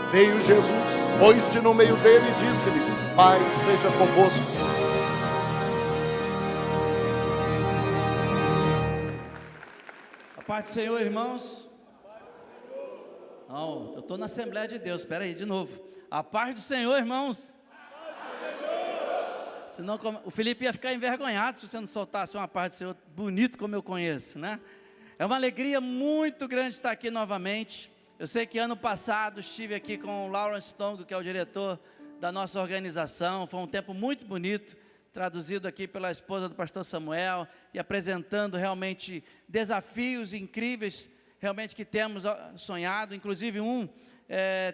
Veio Jesus, pôs-se no meio dele e disse-lhes: paz seja convosco. A paz do Senhor, irmãos. Não, eu estou na Assembleia de Deus, espera aí, de novo. A paz do Senhor, irmãos. Senão o Felipe ia ficar envergonhado se você não soltasse uma paz do Senhor bonito como eu conheço, né? É uma alegria muito grande estar aqui novamente. Eu sei que ano passado estive aqui com o Lawrence Tongo, que é o diretor da nossa organização. Foi um tempo muito bonito, traduzido aqui pela esposa do pastor Samuel, e apresentando realmente desafios incríveis, realmente que temos sonhado. Inclusive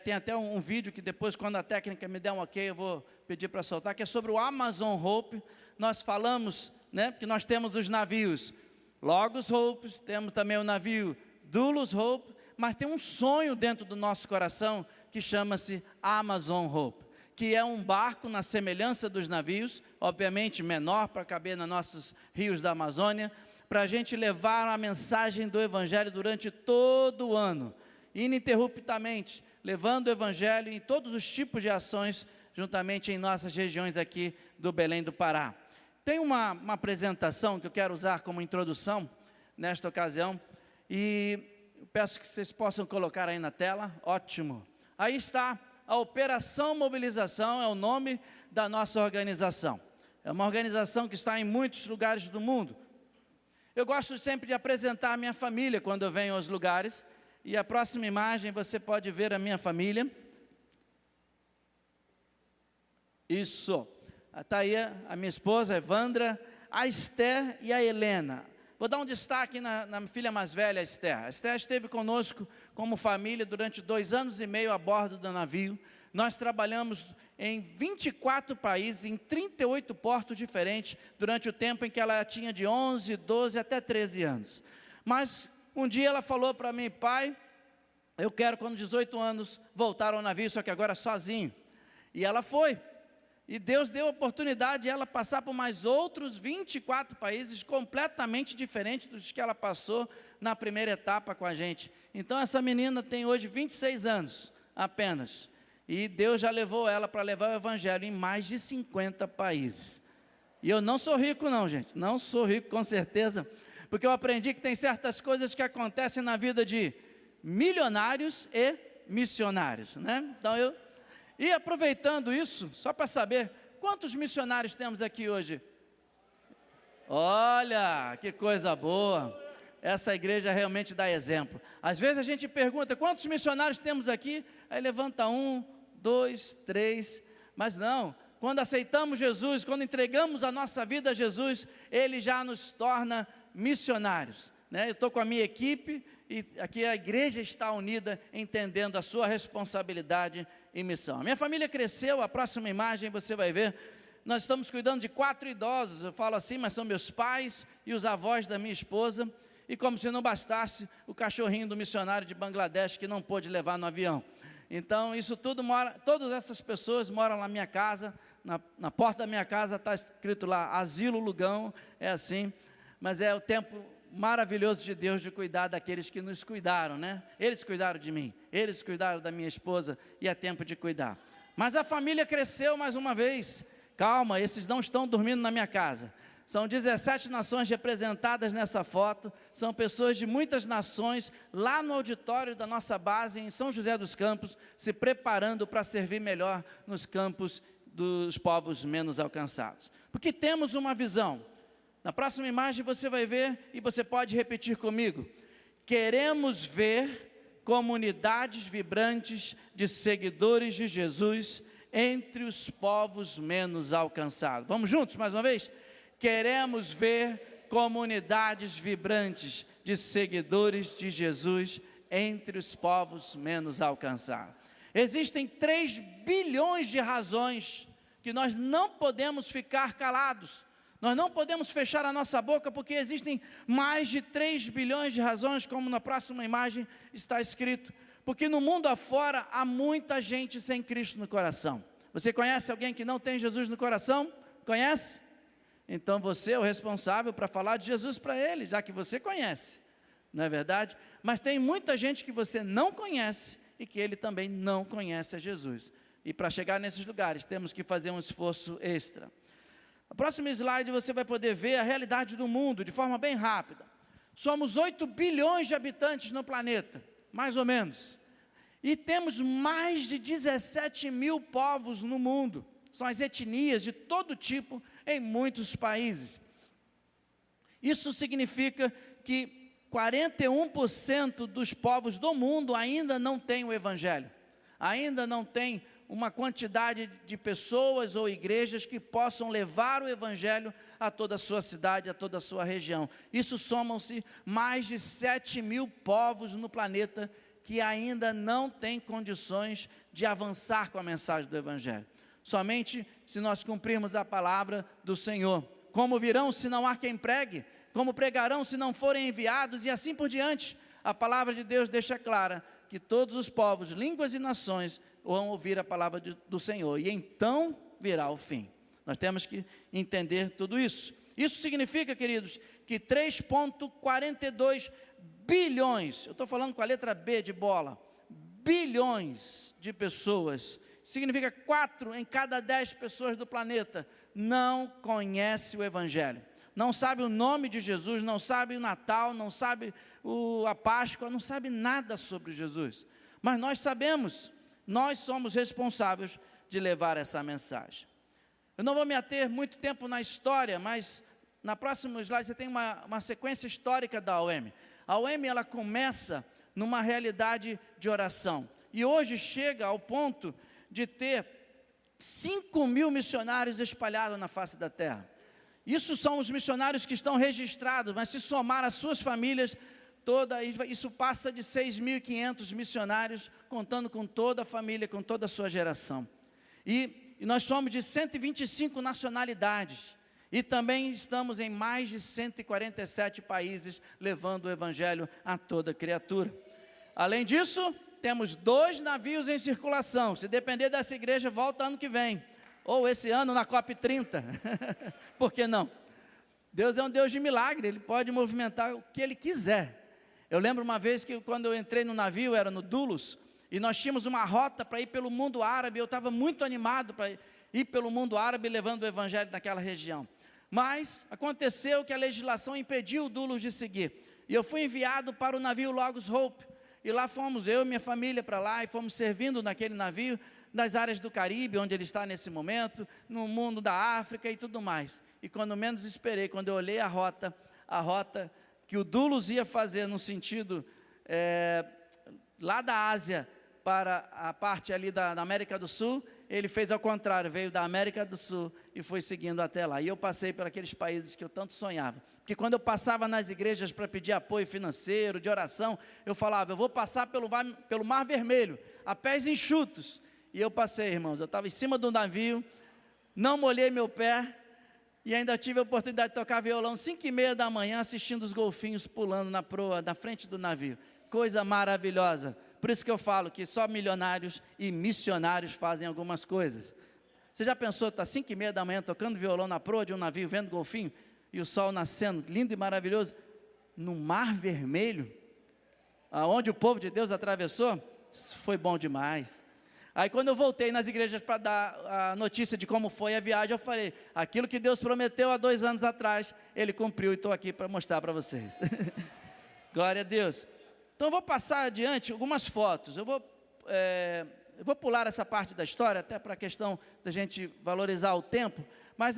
tem até um vídeo que depois, quando a técnica me der um ok, eu vou pedir para soltar, que é sobre o Amazon Hope. Nós falamos, né, porque nós temos os navios Logos Hope, temos também o navio Doulos Hope, mas tem um sonho dentro do nosso coração que chama-se Amazon Hope, que é um barco na semelhança dos navios, obviamente menor para caber nos nossos rios da Amazônia, para a gente levar a mensagem do Evangelho durante todo o ano, ininterruptamente, levando o Evangelho em todos os tipos de ações, juntamente em nossas regiões aqui do Belém do Pará. Tem uma apresentação que eu quero usar como introdução nesta ocasião, e eu peço que vocês possam colocar aí na tela. Ótimo. Aí está, a Operação Mobilização é o nome da nossa organização. É uma organização que está em muitos lugares do mundo. Eu gosto sempre de apresentar a minha família quando eu venho aos lugares, e a próxima imagem você pode ver a minha família. Isso. Está aí a minha esposa, a Evandra, a Esther e a Helena. Vou dar um destaque na filha mais velha, a Esther. A Esther esteve conosco como família durante 2 anos e meio a bordo do navio. Nós trabalhamos em 24 países, em 38 portos diferentes, durante o tempo em que ela tinha de 11, 12 até 13 anos. Mas um dia ela falou para mim: pai, eu quero, quando 18 anos, voltar ao navio, só que agora sozinho. E ela foi. E Deus deu a oportunidade de ela passar por mais outros 24 países completamente diferentes dos que ela passou na primeira etapa com a gente. Então essa menina tem hoje 26 anos apenas. E Deus já levou ela para levar o Evangelho em mais de 50 países. E eu não sou rico não, gente. Não sou rico com certeza. Porque eu aprendi que tem certas coisas que acontecem na vida de milionários e missionários, né? Então E aproveitando isso, só para saber, quantos missionários temos aqui hoje? Olha, que coisa boa. Essa igreja realmente dá exemplo. Às vezes a gente pergunta, quantos missionários temos aqui? Aí levanta 1, 2, 3, mas não. Quando aceitamos Jesus, quando entregamos a nossa vida a Jesus, Ele já nos torna missionários, né? Eu estou com a minha equipe e aqui a igreja está unida, entendendo a sua responsabilidade e missão. A minha família cresceu. A próxima imagem você vai ver, nós estamos cuidando de 4 idosos, eu falo assim, mas são meus pais e os avós da minha esposa, e como se não bastasse, o cachorrinho do missionário de Bangladesh que não pôde levar no avião. Então isso tudo todas essas pessoas moram na minha casa, na porta da minha casa está escrito lá, Asilo Lugão, é assim, mas é o tempo maravilhoso de Deus de cuidar daqueles que nos cuidaram, né? Eles cuidaram de mim, eles cuidaram da minha esposa, e é tempo de cuidar. Mas a família cresceu mais uma vez. Calma, esses não estão dormindo na minha casa. São 17 nações representadas nessa foto, são pessoas de muitas nações, lá no auditório da nossa base em São José dos Campos, se preparando para servir melhor nos campos dos povos menos alcançados. Porque temos uma visão. Na próxima imagem você vai ver, e você pode repetir comigo: queremos ver comunidades vibrantes de seguidores de Jesus entre os povos menos alcançados. Vamos juntos mais uma vez? Queremos ver comunidades vibrantes de seguidores de Jesus entre os povos menos alcançados. Existem 3 bilhões de razões que nós não podemos ficar calados. Nós não podemos fechar a nossa boca, porque existem mais de 3 bilhões de razões, como na próxima imagem está escrito. Porque no mundo afora há muita gente sem Cristo no coração. Você conhece alguém que não tem Jesus no coração? Conhece? Então você é o responsável para falar de Jesus para ele, já que você conhece, não é verdade? Mas tem muita gente que você não conhece e que ele também não conhece a Jesus. E para chegar nesses lugares, temos que fazer um esforço extra. No próximo slide você vai poder ver a realidade do mundo de forma bem rápida. Somos 8 bilhões de habitantes no planeta, mais ou menos. E temos mais de 17 mil povos no mundo. São as etnias de todo tipo em muitos países. Isso significa que 41% dos povos do mundo ainda não têm o Evangelho. Ainda não tem uma quantidade de pessoas ou igrejas que possam levar o Evangelho a toda a sua cidade, a toda a sua região. Isso somam-se mais de 7 mil povos no planeta que ainda não têm condições de avançar com a mensagem do Evangelho. Somente se nós cumprirmos a palavra do Senhor. Como virão se não há quem pregue? Como pregarão se não forem enviados? E assim por diante. A palavra de Deus deixa clara que todos os povos, línguas e nações vão ouvir a palavra do Senhor. E então virá o fim. Nós temos que entender tudo isso. Isso significa, queridos, que 3,42 bilhões, eu estou falando com a letra B de bola, bilhões de pessoas, significa 4 em cada 10 pessoas do planeta, não conhece o Evangelho. Não sabe o nome de Jesus, não sabe o Natal, não sabe a Páscoa, não sabe nada sobre Jesus. Mas nós sabemos, nós somos responsáveis de levar essa mensagem. Eu não vou me ater muito tempo na história, mas na próxima slide você tem uma sequência histórica da AOM. A AOM ela começa numa realidade de oração. E hoje chega ao ponto de ter 5 mil missionários espalhados na face da terra. Isso são os missionários que estão registrados, mas se somar as suas famílias, isso passa de 6.500 missionários, contando com toda a família, com toda a sua geração. E nós somos de 125 nacionalidades, e também estamos em mais de 147 países, levando o Evangelho a toda criatura. Além disso, temos 2 navios em circulação. Se depender dessa igreja, volta ano que vem. Ou esse ano na COP30, por que não? Deus é um Deus de milagre, Ele pode movimentar o que Ele quiser. Eu lembro uma vez que quando eu entrei no navio, era no Dulos, e nós tínhamos uma rota para ir pelo mundo árabe, eu estava muito animado para ir pelo mundo árabe, levando o Evangelho naquela região. Mas aconteceu que a legislação impediu o Dulos de seguir, e eu fui enviado para o navio Logos Hope, e lá fomos eu e minha família para lá, e fomos servindo naquele navio, das áreas do Caribe, onde ele está nesse momento, no mundo da África e tudo mais. E quando menos esperei, quando eu olhei a rota que o Dulos ia fazer no sentido lá da Ásia para a parte ali da América do Sul, ele fez ao contrário, veio da América do Sul e foi seguindo até lá. E eu passei por aqueles países que eu tanto sonhava. Porque quando eu passava nas igrejas para pedir apoio financeiro, de oração, eu falava, eu vou passar pelo Mar Vermelho, a pés enxutos. E eu passei, irmãos, eu estava em cima do navio, não molhei meu pé, e ainda tive a oportunidade de tocar violão 5h30 da manhã, assistindo os golfinhos pulando na proa, na frente do navio. Coisa maravilhosa. Por isso que eu falo que só milionários e missionários fazem algumas coisas. Você já pensou, está 5h30 da manhã tocando violão na proa de um navio, vendo golfinho, e o sol nascendo, lindo e maravilhoso, no Mar Vermelho, aonde o povo de Deus atravessou? Isso foi bom demais. Aí quando eu voltei nas igrejas para dar a notícia de como foi a viagem, eu falei, aquilo que Deus prometeu há 2 anos atrás, Ele cumpriu e estou aqui para mostrar para vocês. Glória a Deus. Então eu vou passar adiante algumas fotos, eu vou pular essa parte da história, até para a questão da gente valorizar o tempo, mas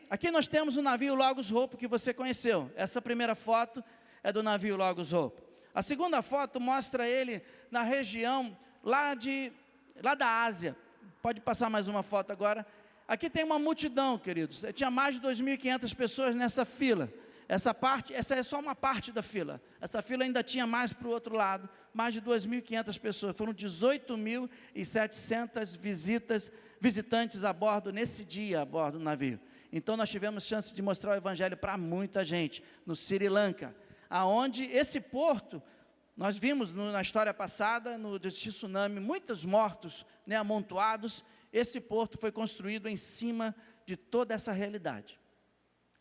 aqui nós temos o navio Logos Hope que você conheceu. Essa primeira foto é do navio Logos Hope. A segunda foto mostra ele na região lá da Ásia. Pode passar mais uma foto agora. Aqui tem uma multidão, queridos. Tinha mais de 2.500 pessoas nessa fila. Essa é só uma parte da fila. Essa fila ainda tinha mais para o outro lado. Mais de 2.500 pessoas. Foram 18.700 visitantes a bordo, nesse dia, a bordo do navio. Então nós tivemos chance de mostrar o Evangelho para muita gente. No Sri Lanka. Aonde esse porto... Nós vimos na história passada, no tsunami, muitos mortos, amontoados. Esse porto foi construído em cima de toda essa realidade.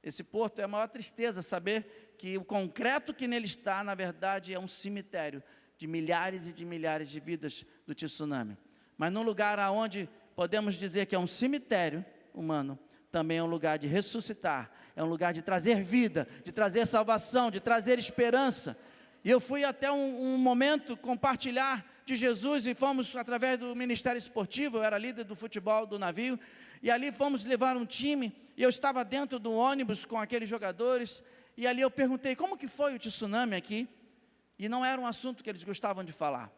Esse porto é a maior tristeza saber que o concreto que nele está, na verdade, é um cemitério de milhares e de milhares de vidas do tsunami. Mas num lugar onde podemos dizer que é um cemitério humano, também é um lugar de ressuscitar, é um lugar de trazer vida, de trazer salvação, de trazer esperança. E eu fui até um momento compartilhar de Jesus e fomos através do Ministério Esportivo, eu era líder do futebol do navio, e ali fomos levar um time, e eu estava dentro do ônibus com aqueles jogadores, e ali eu perguntei, como que foi o tsunami aqui? E não era um assunto que eles gostavam de falar.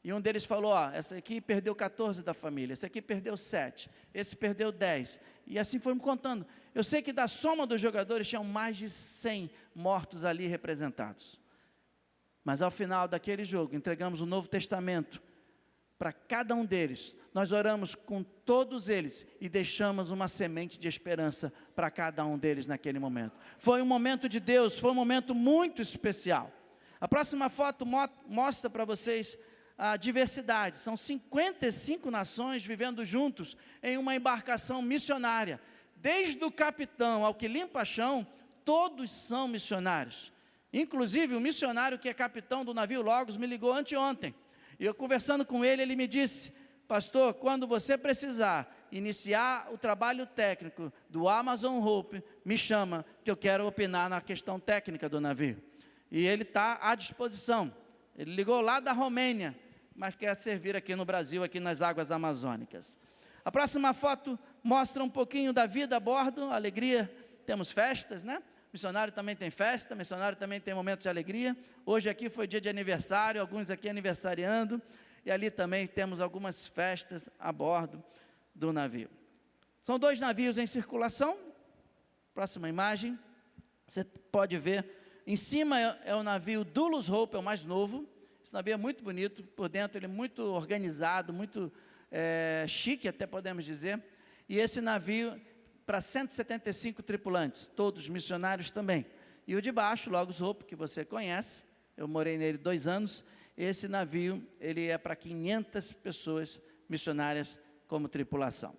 E um deles falou, essa aqui perdeu 14 da família, esse aqui perdeu 7, esse perdeu 10. E assim foram contando. Eu sei que da soma dos jogadores tinham mais de 100 mortos ali representados. Mas ao final daquele jogo, entregamos o Novo Testamento para cada um deles. Nós oramos com todos eles e deixamos uma semente de esperança para cada um deles naquele momento. Foi um momento de Deus, foi um momento muito especial. A próxima foto mostra para vocês a diversidade. São 55 nações vivendo juntos em uma embarcação missionária. Desde o capitão ao que limpa chão, todos são missionários. Inclusive o missionário que é capitão do navio Logos me ligou anteontem. E eu conversando com ele, ele me disse, pastor, quando você precisar iniciar o trabalho técnico do Amazon Hope, me chama, que eu quero opinar na questão técnica do navio. E ele está à disposição. Ele ligou lá da Romênia, mas quer servir aqui no Brasil, aqui nas águas amazônicas. A próxima foto mostra um pouquinho da vida a bordo, alegria, temos festas, né? Missionário também tem festa, missionário também tem momentos de alegria. Hoje aqui foi dia de aniversário, alguns aqui aniversariando, e ali também temos algumas festas a bordo do navio. São 2 navios em circulação. Próxima imagem, você pode ver, em cima é o navio Dulles Hope, é o mais novo. Esse navio é muito bonito, por dentro ele é muito organizado, muito chique até podemos dizer. E esse navio para 175 tripulantes, todos missionários também. E o de baixo, Logos Hope, que você conhece, eu morei nele 2 anos, esse navio, ele é para 500 pessoas missionárias como tripulação.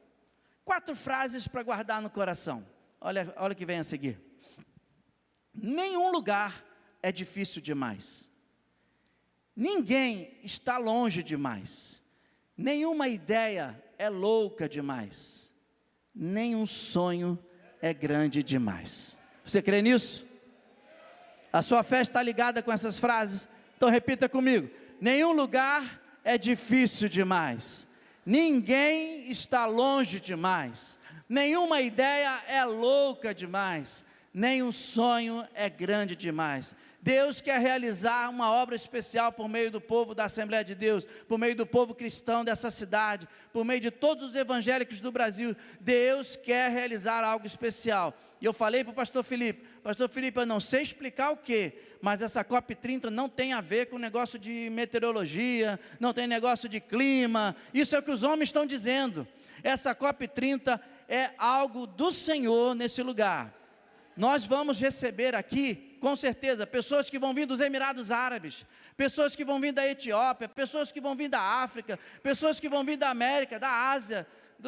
4 frases para guardar no coração, olha o que vem a seguir. Nenhum lugar é difícil demais, ninguém está longe demais, nenhuma ideia é louca demais, nenhum sonho é grande demais. Você crê nisso? A sua fé está ligada com essas frases? Então repita comigo. Nenhum lugar é difícil demais. Ninguém está longe demais. Nenhuma ideia é louca demais. Nenhum sonho é grande demais. Deus quer realizar uma obra especial por meio do povo da Assembleia de Deus, por meio do povo cristão dessa cidade, por meio de todos os evangélicos do Brasil. Deus quer realizar algo especial. E eu falei para o pastor Felipe, eu não sei explicar o que, mas essa COP30 não tem a ver com negócio de meteorologia, não tem negócio de clima, isso é o que os homens estão dizendo. Essa COP30 é algo do Senhor nesse lugar. Nós vamos receber aqui, com certeza, pessoas que vão vir dos Emirados Árabes, pessoas que vão vir da Etiópia, pessoas que vão vir da África, pessoas que vão vir da América, da Ásia,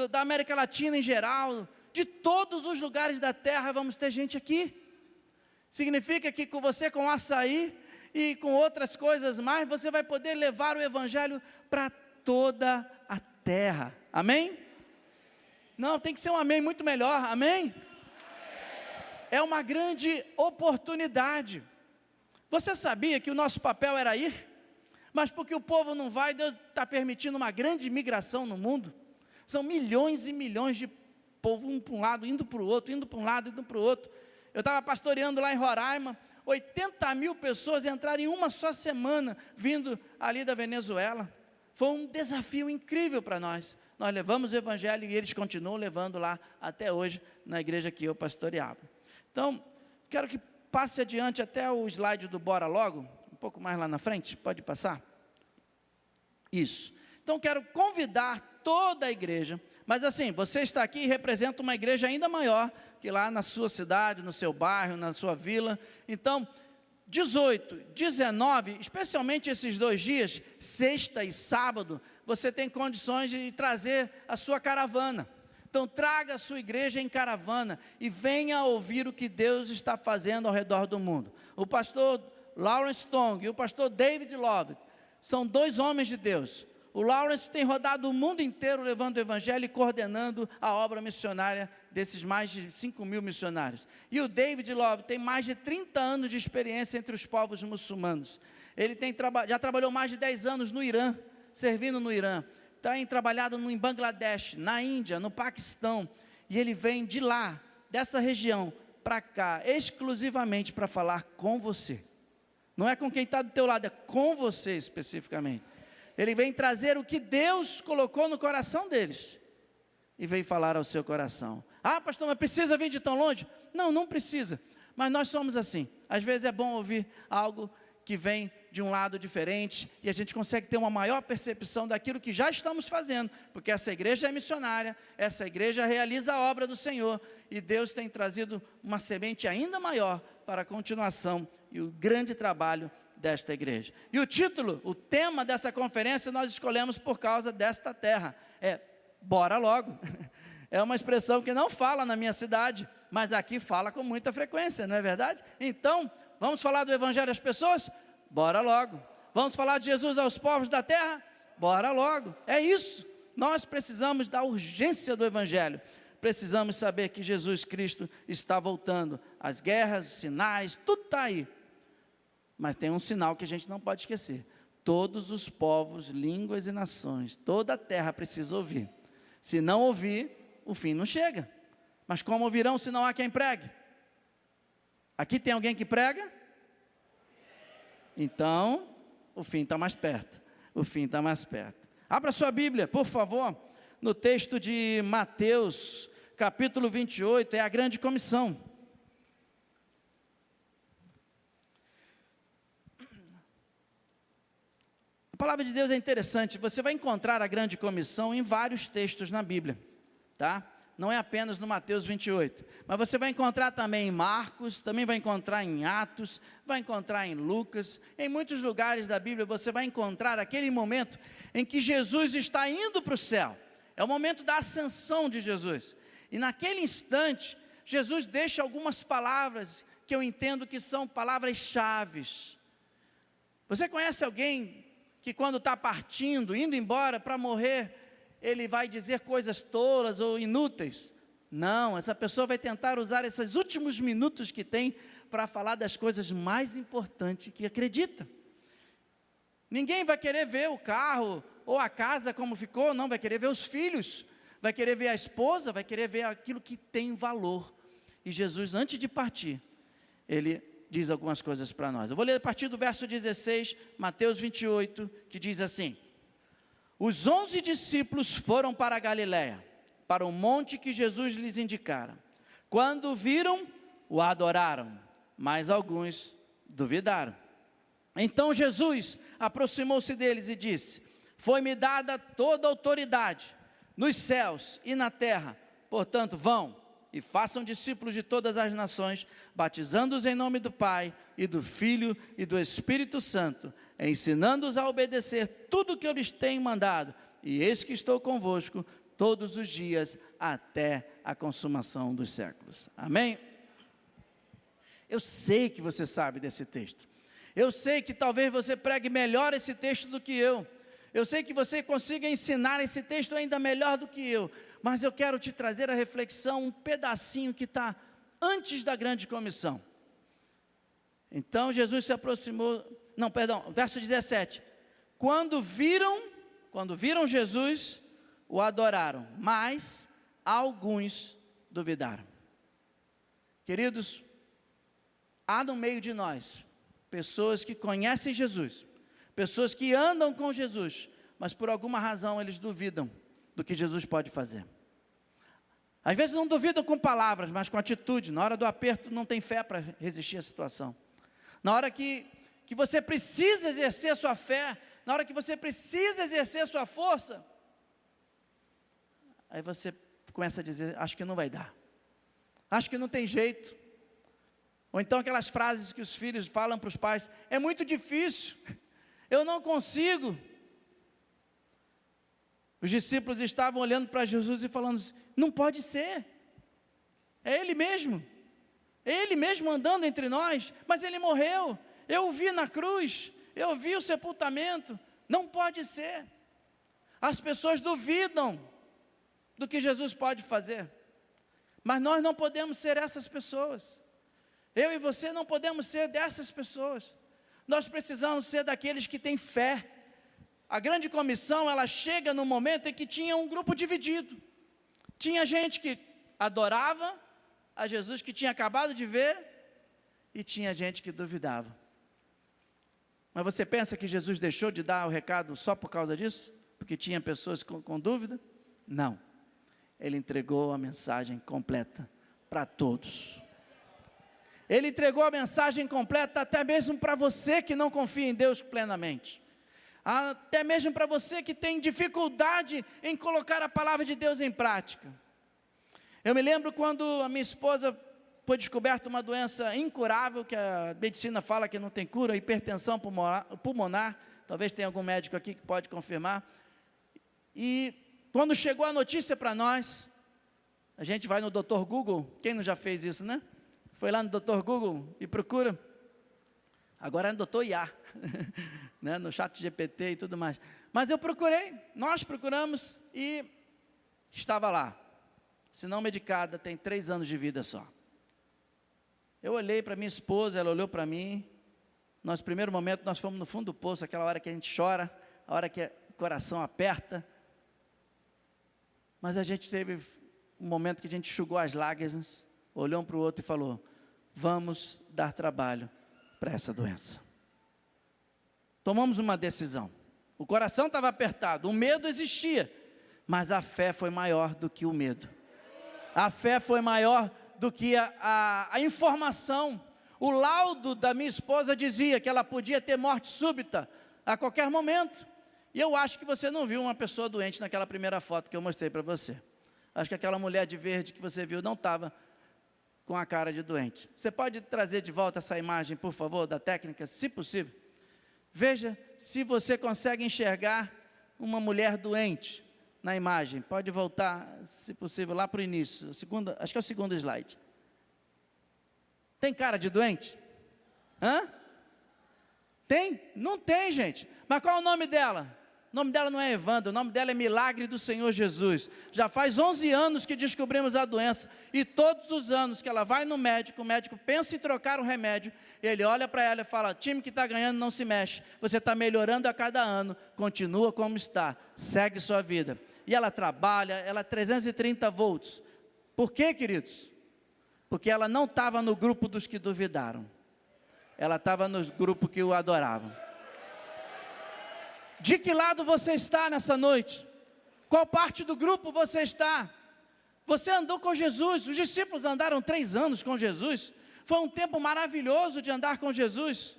da América Latina em geral, de todos os lugares da terra vamos ter gente aqui. Significa que com você, com açaí e com outras coisas mais, você vai poder levar o Evangelho para toda a terra. Amém? Não, tem que ser um amém muito melhor, amém? É uma grande oportunidade. Você sabia que o nosso papel era ir? Mas porque o povo não vai, Deus está permitindo uma grande migração no mundo. São milhões e milhões de povo, um para um lado, indo para o outro, indo para um lado, indo para o outro. Eu estava pastoreando lá em Roraima, 80 mil pessoas entraram em uma só semana, vindo ali da Venezuela. Foi um desafio incrível para nós. Nós levamos o Evangelho e eles continuam levando lá até hoje, na igreja que eu pastoreava. Então, quero que passe adiante até o slide do Bora Logo, um pouco mais lá na frente, pode passar? Isso. Então, quero convidar toda a igreja, mas assim, você está aqui e representa uma igreja ainda maior, que lá na sua cidade, no seu bairro, na sua vila. Então, 18, 19, especialmente esses 2 dias, sexta e sábado, você tem condições de trazer a sua caravana. Então traga a sua igreja em caravana e venha ouvir o que Deus está fazendo ao redor do mundo. O pastor Lawrence Tong e o pastor David Love são 2 homens de Deus. O Lawrence tem rodado o mundo inteiro levando o evangelho e coordenando a obra missionária desses mais de 5.000 missionários. E o David Love tem mais de 30 anos de experiência entre os povos muçulmanos. Ele já trabalhou mais de 10 anos no Irã, servindo no Irã. Tem trabalhado em Bangladesh, na Índia, no Paquistão. E ele vem de lá, dessa região, para cá, exclusivamente para falar com você. Não é com quem está do teu lado, é com você especificamente. Ele vem trazer o que Deus colocou no coração deles. E veio falar ao seu coração. Ah, pastor, mas precisa vir de tão longe? Não, não precisa. Mas nós somos assim. Às vezes é bom ouvir algo que vem de um lado diferente. E a gente consegue ter uma maior percepção daquilo que já estamos fazendo. Porque essa igreja é missionária. Essa igreja realiza a obra do Senhor. E Deus tem trazido uma semente ainda maior para a continuação e o grande trabalho desta igreja. E o título, o tema dessa conferência nós escolhemos por causa desta terra, bora logo. É uma expressão que não fala na minha cidade, mas aqui fala com muita frequência, não é verdade? Então, vamos falar do evangelho às pessoas? Bora logo. Vamos falar de Jesus aos povos da terra? Bora logo. É isso, nós precisamos da urgência do evangelho. Precisamos saber que Jesus Cristo está voltando. As guerras, os sinais, tudo está aí. Mas tem um sinal que a gente não pode esquecer. Todos os povos, línguas e nações, toda a terra precisa ouvir. Se não ouvir, o fim não chega. Mas como ouvirão se não há quem pregue? Aqui tem alguém que prega? Então, o fim está mais perto. O fim está mais perto. Abra sua Bíblia, por favor, no texto de Mateus, capítulo 28, é a grande comissão. A palavra de Deus é interessante, você vai encontrar a grande comissão em vários textos na Bíblia, tá? Não é apenas no Mateus 28, mas você vai encontrar também em Marcos, também vai encontrar em Atos, vai encontrar em Lucas, em muitos lugares da Bíblia você vai encontrar aquele momento em que Jesus está indo para o céu, é o momento da ascensão de Jesus, e naquele instante, Jesus deixa algumas palavras que eu entendo que são palavras-chave. Você conhece alguém que quando está partindo, indo embora para morrer, ele vai dizer coisas tolas ou inúteis? Não, essa pessoa vai tentar usar esses últimos minutos que tem para falar das coisas mais importantes que acredita. Ninguém vai querer ver o carro ou a casa como ficou, não, vai querer ver os filhos, vai querer ver a esposa, vai querer ver aquilo que tem valor. E Jesus, antes de partir, ele diz algumas coisas para nós. Eu vou ler a partir do verso 16, Mateus 28, que diz assim: os 11 discípulos foram para a Galiléia, para o monte que Jesus lhes indicara. Quando o viram, o adoraram, mas alguns duvidaram. Então Jesus aproximou-se deles e disse: foi-me dada toda a autoridade nos céus e na terra, portanto vão e façam discípulos de todas as nações, batizando-os em nome do Pai, e do Filho, e do Espírito Santo, ensinando-os a obedecer tudo o que eu lhes tenho mandado, e eis que estou convosco todos os dias, até a consumação dos séculos. Amém? Eu sei que você sabe desse texto, eu sei que talvez você pregue melhor esse texto do que eu sei que você consiga ensinar esse texto ainda melhor do que eu, mas eu quero te trazer a reflexão, um pedacinho que está antes da grande comissão. Então Jesus se aproximou, verso 17, quando viram Jesus, o adoraram, mas alguns duvidaram. Queridos, há no meio de nós, pessoas que conhecem Jesus, pessoas que andam com Jesus, mas por alguma razão eles duvidam do que Jesus pode fazer. Às vezes não duvidam com palavras, mas com atitude. Na hora do aperto não tem fé para resistir à situação. Na hora que você precisa exercer a sua fé, na hora que você precisa exercer a sua força, aí você começa a dizer: acho que não vai dar, acho que não tem jeito. Ou então aquelas frases que os filhos falam para os pais: é muito difícil, eu não consigo. Os discípulos estavam olhando para Jesus e falando: não pode ser, é Ele mesmo andando entre nós, mas Ele morreu, eu o vi na cruz, eu vi o sepultamento, Não pode ser. As pessoas duvidam do que Jesus pode fazer, mas nós não podemos ser essas pessoas. Eu e você não podemos ser dessas pessoas. Nós precisamos ser daqueles que têm fé. A grande comissão, ela chega no momento em que tinha um grupo dividido. Tinha gente que adorava a Jesus, que tinha acabado de ver, e tinha gente que duvidava. Mas você pensa que Jesus deixou de dar o recado só por causa disso? Porque tinha pessoas com dúvida? Não. Ele entregou a mensagem completa para todos. Ele entregou a mensagem completa até mesmo para você que não confia em Deus plenamente. Até mesmo para você que tem dificuldade em colocar a palavra de Deus em prática. Eu me lembro quando a minha esposa foi descoberta uma doença incurável, que a medicina fala que não tem cura, hipertensão pulmonar, talvez tenha algum médico aqui que pode confirmar. E quando chegou a notícia para nós, a gente vai no Dr. Google, quem não já fez isso, né? Foi lá no Dr. Google e procura, agora é no Dr. IA, né? No chat GPT e tudo mais. Mas eu procurei, nós procuramos e estava lá, se não medicada, tem 3 anos de vida só. Eu olhei para minha esposa, ela olhou para mim. Nosso primeiro momento, nós fomos no fundo do poço, aquela hora que a gente chora, a hora que o coração aperta. Mas a gente teve um momento que a gente enxugou as lágrimas, olhou um para o outro e falou: vamos dar trabalho para essa doença. Tomamos uma decisão. O coração estava apertado, o medo existia, mas a fé foi maior do que o medo. A fé foi maior do que a informação. O laudo da minha esposa dizia que ela podia ter morte súbita a qualquer momento. E eu acho que você não viu uma pessoa doente naquela primeira foto que eu mostrei para você. Acho que aquela mulher de verde que você viu não estava com a cara de doente. Você pode trazer de volta essa imagem, por favor, da técnica, se possível? Veja se você consegue enxergar uma mulher doente na imagem. Pode voltar, se possível, lá para o início. Acho que é o segundo slide. Tem cara de doente? Hã? Tem? Não tem, gente. Mas qual é o nome dela? O nome dela não é Evandro, o nome dela é Milagre do Senhor Jesus. Já faz 11 anos que descobrimos a doença, e todos os anos que ela vai no médico, o médico pensa em trocar o remédio, ele olha para ela e fala: time que está ganhando não se mexe, você está melhorando a cada ano, continua como está, segue sua vida. E ela trabalha, ela é 330 volts. Por quê, queridos? Porque ela não estava no grupo dos que duvidaram, ela estava no grupo que o adoravam. De que lado você está nessa noite? Qual parte do grupo você está? Você andou com Jesus, os discípulos andaram 3 anos com Jesus, foi um tempo maravilhoso de andar com Jesus,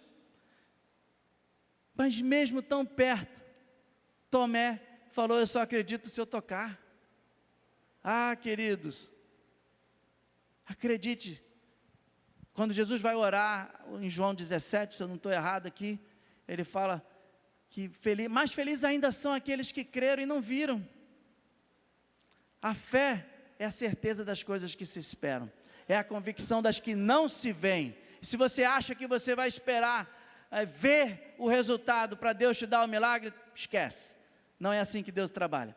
mas mesmo tão perto, Tomé falou: eu só acredito se eu tocar. Ah, queridos, acredite, quando Jesus vai orar, em João 17, se eu não estou errado aqui, ele fala que mais felizes ainda são aqueles que creram e não viram. A fé é a certeza das coisas que se esperam, é a convicção das que não se veem. E se você acha que você vai esperar ver o resultado para Deus te dar o milagre, esquece, não é assim que Deus trabalha.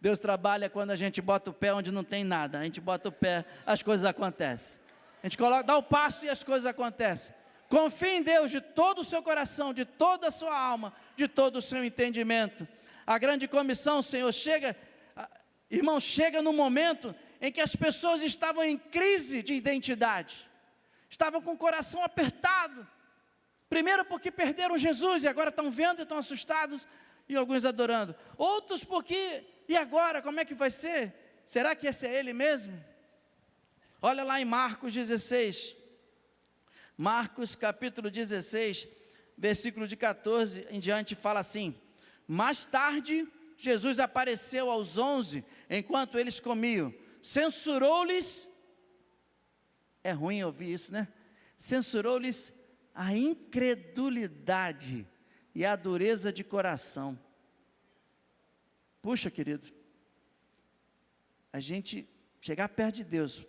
Deus trabalha quando a gente bota o pé onde não tem nada, a gente bota o pé, as coisas acontecem, a gente dá o passo e as coisas acontecem. Confie em Deus de todo o seu coração, de toda a sua alma, de todo o seu entendimento. A grande comissão, Senhor, irmão, chega no momento em que as pessoas estavam em crise de identidade, estavam com o coração apertado, primeiro porque perderam Jesus e agora estão vendo e estão assustados, e alguns adorando, outros porque, e agora, como é que vai ser? Será que esse é ele mesmo? Olha lá em Marcos 16, Marcos capítulo 16, versículo de 14 em diante, fala assim: mais tarde, Jesus apareceu aos 11, enquanto eles comiam, censurou-lhes, é ruim ouvir isso, né? Censurou-lhes a incredulidade e a dureza de coração. Puxa, querido, a gente chegar perto de Deus,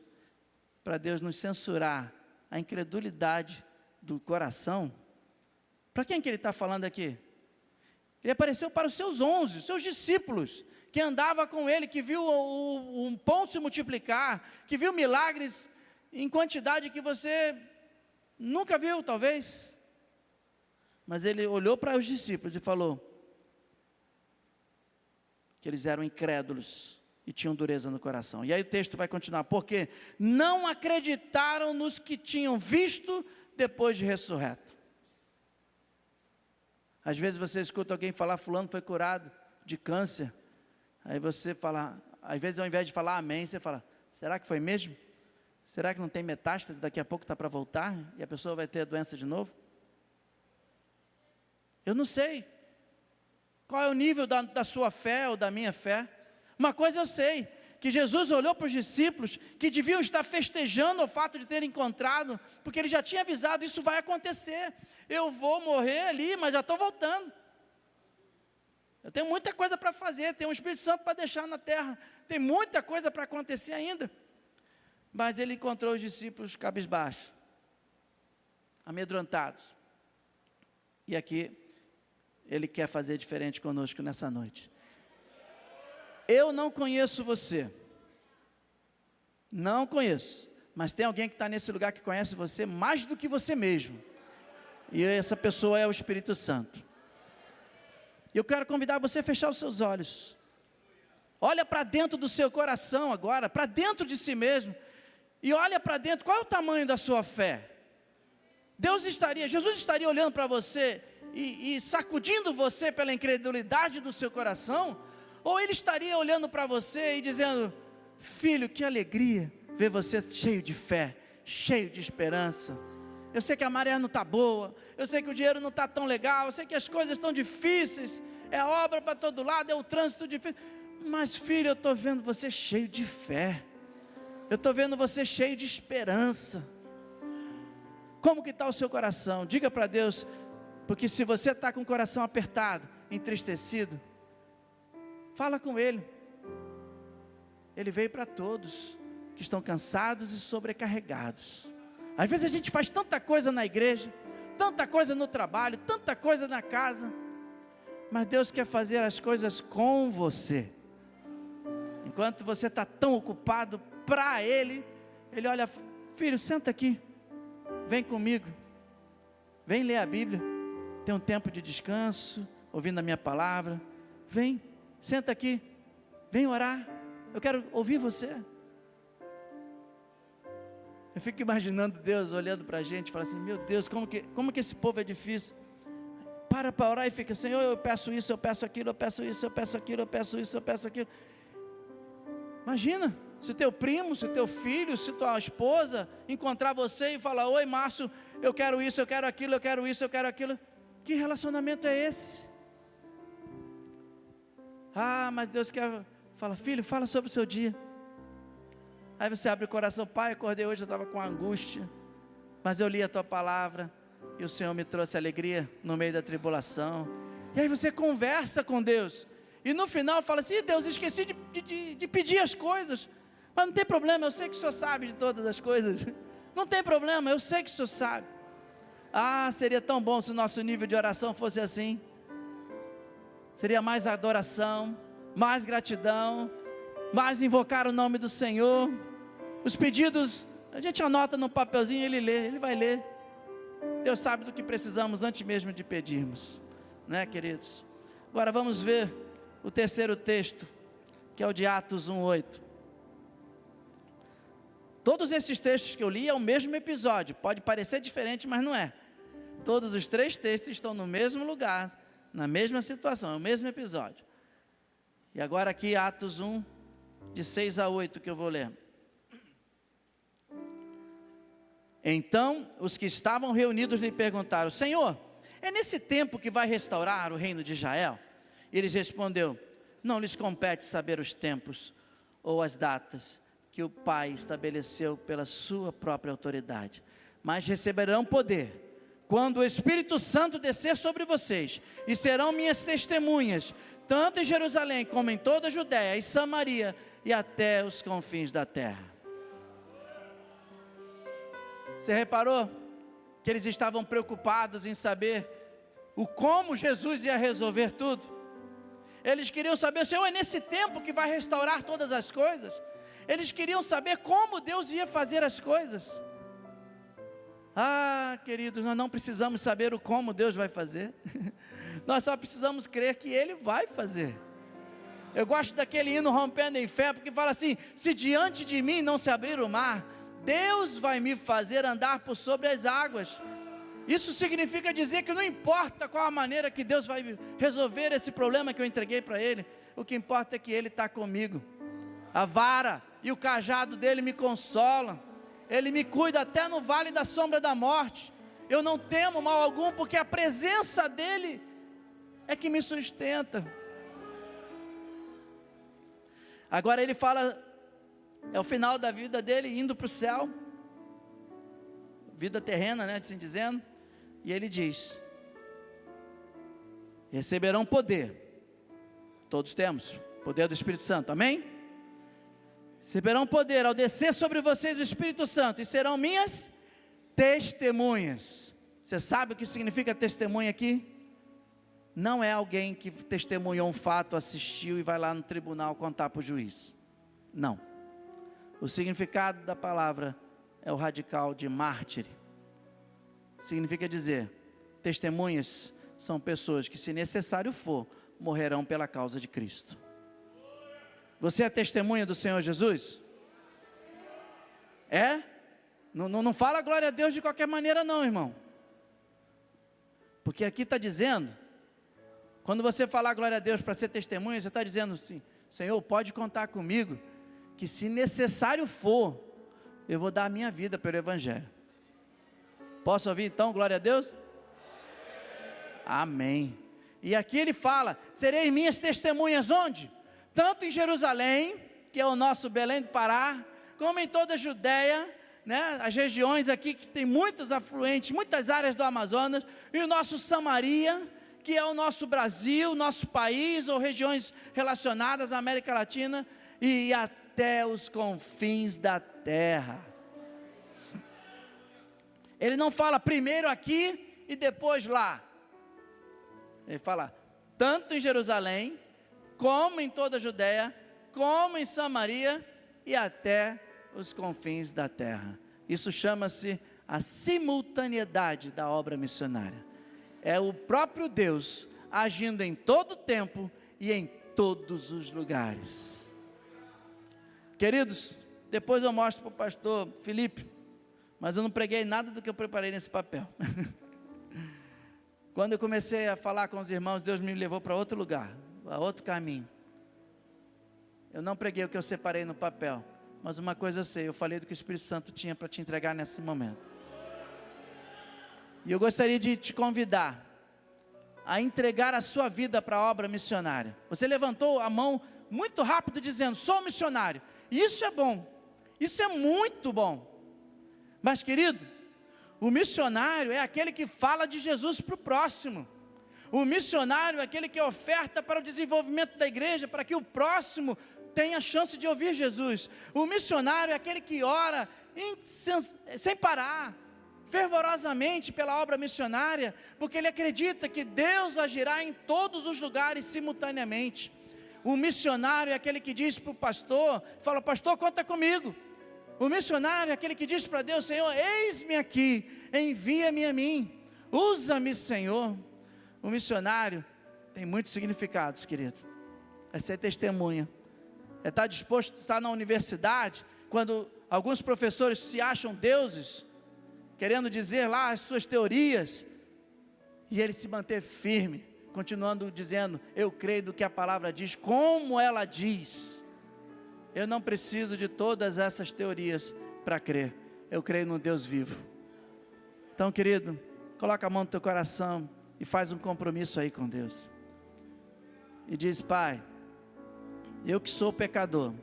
para Deus nos censurar a incredulidade do coração, para quem que ele está falando aqui? Ele apareceu para os seus 11, seus discípulos, que andava com ele, que viu o pão se multiplicar, que viu milagres em quantidade que você nunca viu, talvez. Mas ele olhou para os discípulos e falou que eles eram incrédulos e tinham dureza no coração. E aí o texto vai continuar, porque não acreditaram nos que tinham visto depois de ressurreto. Às vezes você escuta alguém falar, fulano foi curado de câncer, aí você fala, às vezes ao invés de falar amém, você fala, será que foi mesmo? Será que não tem metástase, daqui a pouco está para voltar, e a pessoa vai ter a doença de novo? Eu não sei, qual é o nível da sua fé ou da minha fé. Uma coisa eu sei, que Jesus olhou para os discípulos, que deviam estar festejando o fato de terem encontrado, porque ele já tinha avisado, isso vai acontecer, eu vou morrer ali, mas já estou voltando, eu tenho muita coisa para fazer, tenho um Espírito Santo para deixar na terra, tem muita coisa para acontecer ainda, mas ele encontrou os discípulos cabisbaixos, amedrontados, e aqui, ele quer fazer diferente conosco nessa noite. Eu não conheço você, não conheço, mas tem alguém que está nesse lugar que conhece você mais do que você mesmo, e essa pessoa é o Espírito Santo. E eu quero convidar você a fechar os seus olhos, olha para dentro do seu coração agora, para dentro de si mesmo, e olha para dentro, qual é o tamanho da sua fé? Jesus estaria olhando para você, e sacudindo você pela incredulidade do seu coração, ou ele estaria olhando para você e dizendo, filho, que alegria ver você cheio de fé, cheio de esperança, eu sei que a maré não está boa, eu sei que o dinheiro não está tão legal, eu sei que as coisas estão difíceis, é obra para todo lado, é o trânsito difícil, mas filho, eu estou vendo você cheio de fé, eu estou vendo você cheio de esperança. Como que está o seu coração? Diga para Deus, porque se você está com o coração apertado, entristecido, fala com Ele. Ele veio para todos que estão cansados e sobrecarregados. Às vezes a gente faz tanta coisa na igreja, tanta coisa no trabalho, tanta coisa na casa, mas Deus quer fazer as coisas com você. Enquanto você está tão ocupado para Ele, Ele olha, filho, senta aqui, vem comigo, vem ler a Bíblia, tem um tempo de descanso, ouvindo a minha palavra, vem, senta aqui, vem orar, eu quero ouvir você. Eu fico imaginando Deus olhando para a gente, falando assim, meu Deus, como que esse povo é difícil, para orar e fica, Senhor, eu peço isso, eu peço aquilo, eu peço isso, eu peço aquilo, eu peço isso, eu peço aquilo. Imagina, se o teu primo, se o teu filho, se tua esposa encontrar você e falar, oi Márcio, eu quero isso, eu quero aquilo, eu quero isso, eu quero aquilo, que relacionamento é esse? Ah, mas Deus quer, fala, filho, fala sobre o seu dia. Aí você abre o coração, pai, acordei hoje, eu estava com angústia, mas eu li a tua palavra, e o Senhor me trouxe alegria no meio da tribulação. E aí você conversa com Deus, e no final fala assim, Deus, esqueci de pedir as coisas, mas não tem problema, eu sei que o Senhor sabe de todas as coisas, não tem problema, eu sei que o Senhor sabe. Ah, seria tão bom se o nosso nível de oração fosse assim, seria mais adoração, mais gratidão, mais invocar o nome do Senhor. Os pedidos, a gente anota no papelzinho, ele lê, ele vai ler. Deus sabe do que precisamos antes mesmo de pedirmos, né, queridos? Agora vamos ver o terceiro texto, que é o de Atos 1:8. Todos esses textos que eu li é o mesmo episódio, pode parecer diferente, mas não é. Todos os três textos estão no mesmo lugar, na mesma situação, é o mesmo episódio. E agora aqui Atos 1, de 6 a 8 que eu vou ler. Então os que estavam reunidos lhe perguntaram, Senhor, é nesse tempo que vai restaurar o reino de Israel? Ele respondeu, não lhes compete saber os tempos ou as datas que o Pai estabeleceu pela sua própria autoridade, mas receberão poder quando o Espírito Santo descer sobre vocês, e serão minhas testemunhas, tanto em Jerusalém como em toda a Judéia e Samaria e até os confins da terra. Você reparou que eles estavam preocupados em saber o como Jesus ia resolver tudo. Eles queriam saber, Senhor, é nesse tempo que vai restaurar todas as coisas? Eles queriam saber como Deus ia fazer as coisas. Ah, queridos, nós não precisamos saber o como Deus vai fazer. Nós só precisamos crer que Ele vai fazer. Eu gosto daquele hino Rompendo em Fé, porque fala assim: se diante de mim não se abrir o mar, Deus vai me fazer andar por sobre as águas. Isso significa dizer que não importa qual a maneira que Deus vai resolver esse problema que eu entreguei para Ele, o que importa é que Ele está comigo. A vara e o cajado dele me consolam. Ele me cuida até no vale da sombra da morte. Eu não temo mal algum, porque a presença dele é que me sustenta. Agora ele fala, é o final da vida dele, indo para o céu, vida terrena, né, assim dizendo, e ele diz: receberão poder, todos temos, poder do Espírito Santo, amém? Receberão poder ao descer sobre vocês o Espírito Santo, e serão minhas testemunhas. Você sabe o que significa testemunha aqui? Não é alguém que testemunhou um fato, assistiu e vai lá no tribunal contar para o juiz. Não. O significado da palavra é o radical de mártir. Significa dizer, testemunhas são pessoas que, se necessário for, morrerão pela causa de Cristo. Você é testemunha do Senhor Jesus? É? Não fala glória a Deus de qualquer maneira não, irmão. Porque aqui está dizendo, quando você falar glória a Deus para ser testemunha, você está dizendo assim: Senhor, pode contar comigo, que se necessário for, eu vou dar a minha vida pelo Evangelho. Posso ouvir então, glória a Deus? Amém. E aqui ele fala: serei minhas testemunhas onde? Tanto em Jerusalém, que é o nosso Belém do Pará, como em toda a Judéia, né, as regiões aqui que tem muitos afluentes, muitas áreas do Amazonas, e o nosso Samaria, que é o nosso Brasil, nosso país, ou regiões relacionadas à América Latina, e até os confins da terra. Ele não fala primeiro aqui e depois lá. Ele fala tanto em Jerusalém, como em toda a Judéia, como em Samaria, e até os confins da terra. Isso chama-se a simultaneidade da obra missionária. É o próprio Deus agindo em todo o tempo e em todos os lugares. Queridos, depois eu mostro para o pastor Felipe, mas eu não preguei nada do que eu preparei nesse papel. Quando eu comecei a falar com os irmãos, Deus me levou para outro lugar, a outro caminho. Eu não preguei o que eu separei no papel, mas uma coisa eu sei, eu falei do que o Espírito Santo tinha para te entregar nesse momento. E eu gostaria de te convidar a entregar a sua vida para a obra missionária. Você levantou a mão muito rápido dizendo: sou missionário. Isso é bom, isso é muito bom. Mas querido, o missionário é aquele que fala de Jesus para o próximo. O missionário é aquele que oferta para o desenvolvimento da igreja, para que o próximo tenha a chance de ouvir Jesus. O missionário é aquele que ora sem parar, fervorosamente pela obra missionária, porque ele acredita que Deus agirá em todos os lugares simultaneamente. O missionário é aquele que diz para o pastor, fala: pastor, conta comigo. O missionário é aquele que diz para Deus: Senhor, eis-me aqui, envia-me a mim, usa-me, Senhor. O missionário tem muitos significados, querido. É ser testemunha, é estar disposto a estar na universidade, quando alguns professores se acham deuses, querendo dizer lá as suas teorias, e ele se manter firme, continuando dizendo: eu creio do que a palavra diz, como ela diz. Eu não preciso de todas essas teorias para crer, eu creio no Deus vivo. Então, querido, coloca a mão no teu coração e faz um compromisso aí com Deus, e diz: Pai, eu que sou pecador,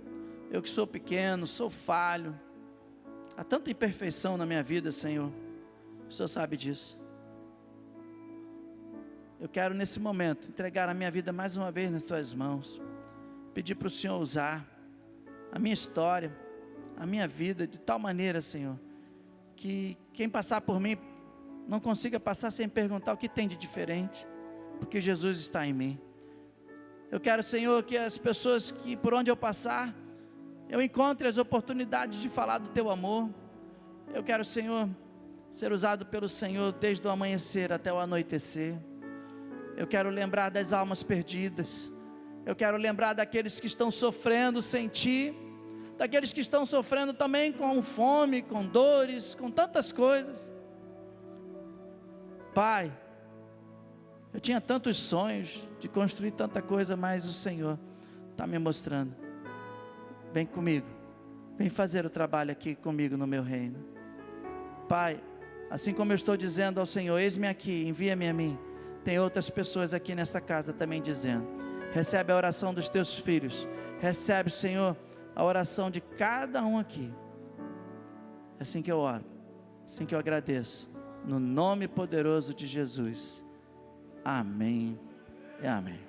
eu que sou pequeno, sou falho, há tanta imperfeição na minha vida, Senhor, o Senhor sabe disso. Eu quero nesse momento entregar a minha vida mais uma vez nas tuas mãos, pedir para o Senhor usar a minha história, a minha vida de tal maneira, Senhor, que quem passar por mim não consiga passar sem perguntar o que tem de diferente, porque Jesus está em mim. Eu quero, Senhor, que as pessoas que por onde eu passar, eu encontre as oportunidades de falar do Teu amor. Eu quero, Senhor, ser usado pelo Senhor desde o amanhecer até o anoitecer. Eu quero lembrar das almas perdidas. Eu quero lembrar daqueles que estão sofrendo sem Ti, daqueles que estão sofrendo também com fome, com dores, com tantas coisas. Pai, eu tinha tantos sonhos de construir tanta coisa, mas o Senhor está me mostrando. Vem comigo, vem fazer o trabalho aqui comigo no meu reino. Pai, assim como eu estou dizendo ao Senhor, eis-me aqui, envia-me a mim. Tem outras pessoas aqui nesta casa também dizendo. Recebe a oração dos teus filhos. Recebe, Senhor, a oração de cada um aqui. É assim que eu oro, assim que eu agradeço. No nome poderoso de Jesus. Amém e amém.